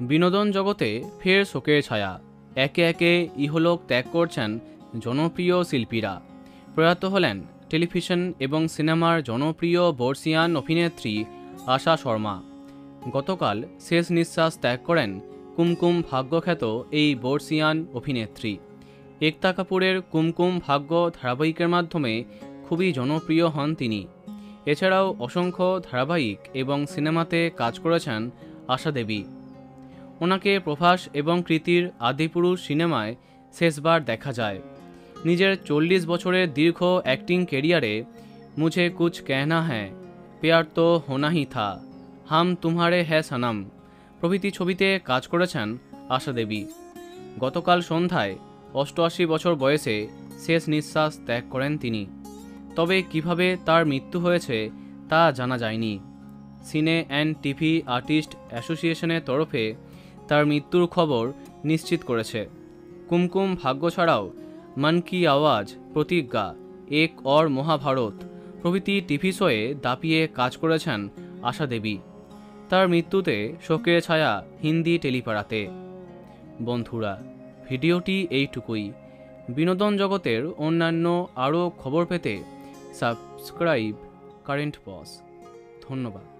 বিনোদন জগতে ফের শোকের ছায়া। একে একে ইহলোক ত্যাগ করছেন জনপ্রিয় শিল্পীরা। প্রয়াত হলেন টেলিভিশন এবং সিনেমার জনপ্রিয় বর্ষিয়ান অভিনেত্রী আশা শর্মা। গতকাল শেষ নিঃশ্বাস ত্যাগ করেন কুমকুম ভাগ্যখ্যাত এই বর্ষিয়ান অভিনেত্রী। একতা কাপুরের কুমকুম ভাগ্য ধারাবাহিকের মাধ্যমে খুবই জনপ্রিয় হন তিনি। এছাড়াও অসংখ্য ধারাবাহিক এবং সিনেমাতে কাজ করেছেন আশা দেবী। ওনাকে প্রভাস এবং কৃতির আদিপুরুষ সিনেমায় শেষবার দেখা যায়। নিজের 40 বছরের দীর্ঘ অ্যাক্টিং কেরিয়ারে মুঝে কুছ कहना है, प्यार तो होना ही था, হাম তুমহারে হ্যাঁ সনম প্রভৃতি ছবিতে কাজ করেছেন আশা দেবী। গতকাল সন্ধ্যায় 88 বছর বয়সে শেষ নিঃশ্বাস ত্যাগ করেন তিনি। তবে কিভাবে তার মৃত্যু হয়েছে তা জানা যায়নি। সিনে অ্যান্ড টিভি আর্টিস্ট অ্যাসোসিয়েশনের তরফে তার মৃত্যুর খবর নিশ্চিত করেছে। কুমকুম ভাগ্য ছাড়াও মন কি আওয়াজ, প্রতিজ্ঞা, এক और মহাভারত প্রভৃতি টিভি শোয়ে দাপিয়ে কাজ করেছেন আশা দেবী। তার মৃত্যুতে শোকের ছায়া হিন্দি টেলিপাড়াতে। বন্ধুরা, ভিডিওটি এইটুকুই। বিনোদন জগতের অন্যান্য আরও খবর পেতে সাবস্ক্রাইব কারেন্ট পজ। ধন্যবাদ।